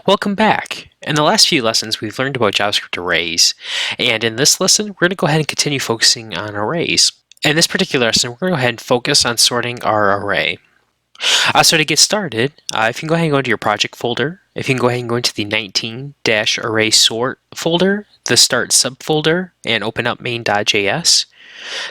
Welcome back. In the last few lessons, we've learned about JavaScript arrays, and in this lesson, we're going to go ahead and continue focusing on arrays. In this particular lesson, we're going to go ahead and focus on sorting our array. So to get started, if you can go ahead and go into your project folder, if you can go ahead and go into the 19-array sort folder, the start subfolder, and open up main.js.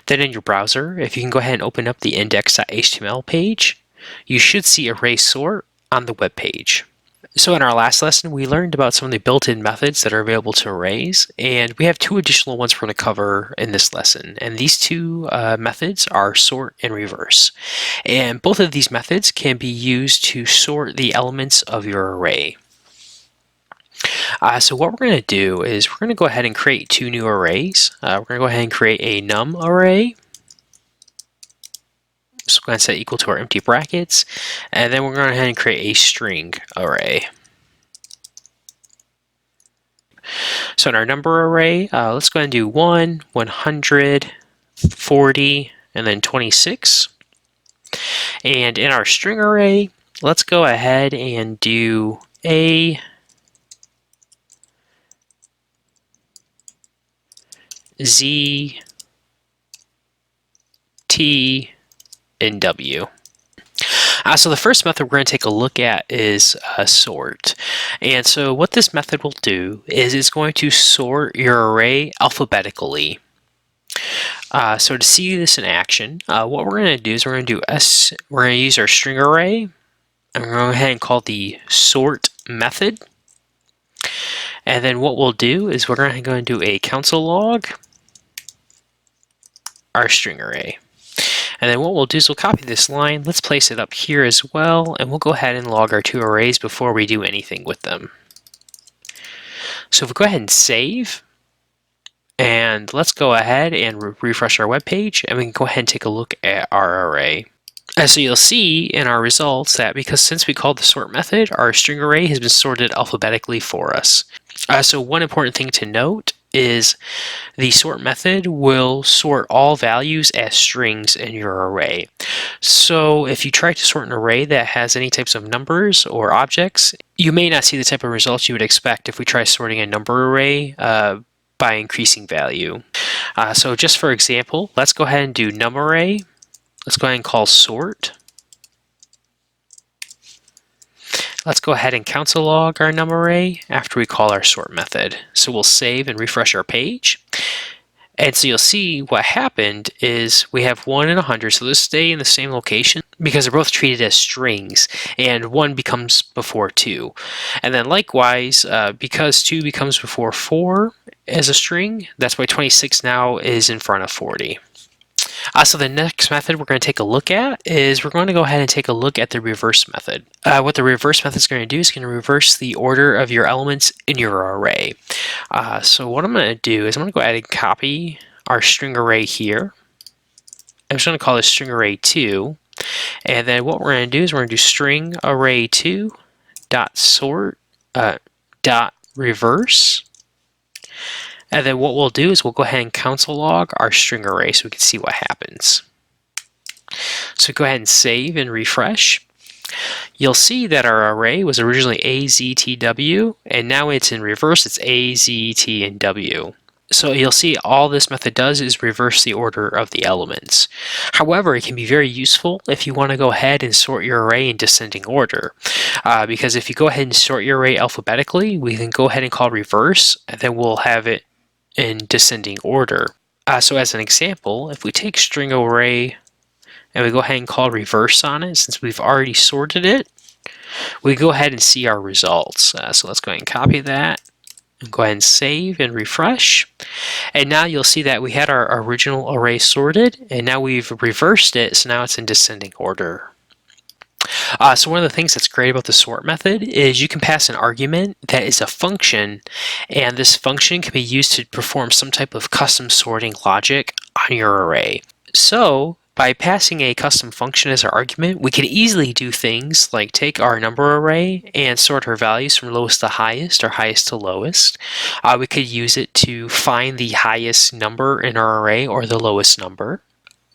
Then in your browser, if you can go ahead and open up the index.html page, you should see array sort on the web page. So in our last lesson, we learned about some of the built-in methods that are available to arrays, and we have two additional ones we're going to cover in this lesson. And these two methods are sort and reverse. And both of these methods can be used to sort the elements of your array. So what we're going to do is we're going to go ahead and create two new arrays. We're going to go ahead and create a num array. So we're going to set equal to our empty brackets, and then we're going to go ahead and create a string array. So in our number array, let's go ahead and do 1, 100, 40, and then 26. And in our string array, let's go ahead and do A, Z, T, and W. So the first method we're going to take a look at is sort. And so what this method will do is it's going to sort your array alphabetically. So to see this in action, what we're going to do is we're going to use our string array, and we're going to go ahead and call the sort method. And then what we'll do is we're going to go and do a console log our string array. And then what we'll do is we'll copy this line, let's place it up here as well, and we'll go ahead and log our two arrays before we do anything with them. So if we go ahead and save, and let's go ahead and refresh our web page, and we can go ahead and take a look at our array. So you'll see in our results that because since we called the sort method, our string array has been sorted alphabetically for us. So one important thing to note is the sort method will sort all values as strings in your array. So if you try to sort an array that has any types of numbers or objects, you may not see the type of results you would expect if we try sorting a number array by increasing value. So just for example, let's go ahead and do num array. Let's go ahead and call sort. Let's go ahead and console log our num array after we call our sort method. So we'll save and refresh our page. And so you'll see what happened is we have 1 and 100, so those stay in the same location because they're both treated as strings, and 1 becomes before 2. And then likewise, because 2 becomes before 4 as a string, that's why 26 now is in front of 40. So the next method we're going to take a look at is we're going to go ahead and take a look at the reverse method. What the reverse method is going to do is going to reverse the order of your elements in your array. So what I'm going to do is I'm going to go ahead and copy our string array here. I'm just going to call this string array 2. And then what we're going to do is we're going to do string array 2 dot sort dot reverse. And then what we'll do is we'll go ahead and console log our string array so we can see what happens. So go ahead and save and refresh. You'll see that our array was originally AZTW, and now it's in reverse, it's AZT and W. So you'll see all this method does is reverse the order of the elements. However, it can be very useful if you want to go ahead and sort your array in descending order. Because if you go ahead and sort your array alphabetically, we can go ahead and call reverse, and then we'll have it in descending order. So as an example, if we take string array and we go ahead and call reverse on it, since we've already sorted it, we go ahead and see our results. So let's go ahead and copy that and go ahead and save and refresh. And now you'll see that we had our original array sorted, and now we've reversed it, so now it's in descending order. So one of the things that's great about the sort method is you can pass an argument that is a function, and this function can be used to perform some type of custom sorting logic on your array. So by passing a custom function as our argument, we can easily do things like take our number array and sort our values from lowest to highest or highest to lowest. We could use it to find the highest number in our array or the lowest number.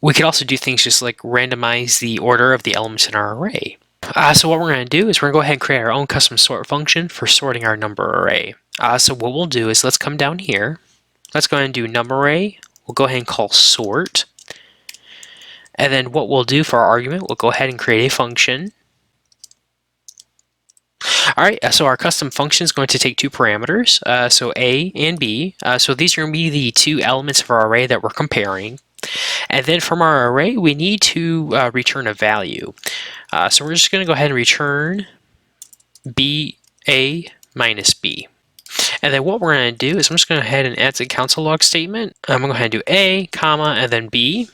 We could also do things just like randomize the order of the elements in our array. So what we're going to do is we're going to go ahead and create our own custom sort function for sorting our number array. So what we'll do is let's come down here. Let's go ahead and do numArray. We'll go ahead and call sort. And then what we'll do for our argument, we'll go ahead and create a function. All right, so our custom function is going to take two parameters, so A and B. So these are going to be the two elements of our array that we're comparing. And then from our array, we need to return a value. So we're just going to go ahead and return A minus B. And then what we're going to do is I'm just going to go ahead and add the console log statement. I'm going to go ahead and do A, comma, and then B.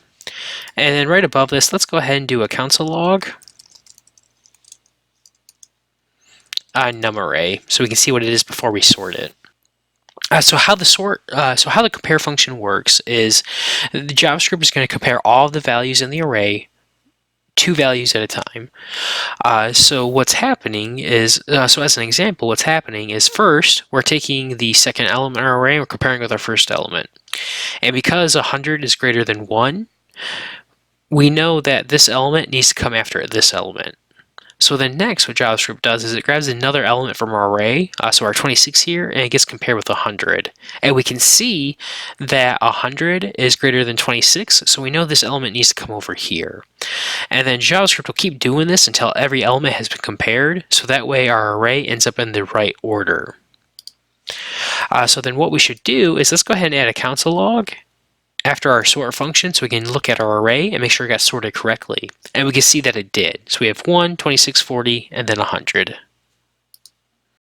And then right above this, let's go ahead and do a console log numArray, so we can see what it is before we sort it. So how the compare function works is the JavaScript is going to compare all of the values in the array, two values at a time. So what's happening is, so as an example, what's happening is first we're taking the second element in our array and we're comparing with our first element. And because 100 is greater than 1, we know that this element needs to come after this element. So then next what JavaScript does is it grabs another element from our array, so our 26 here, and it gets compared with 100. And we can see that 100 is greater than 26, so we know this element needs to come over here. And then JavaScript will keep doing this until every element has been compared, so that way our array ends up in the right order. So then what we should do is let's go ahead and add a console log after our sort function so we can look at our array and make sure it got sorted correctly. And we can see that it did. So we have 1, 26, 40, and then 100.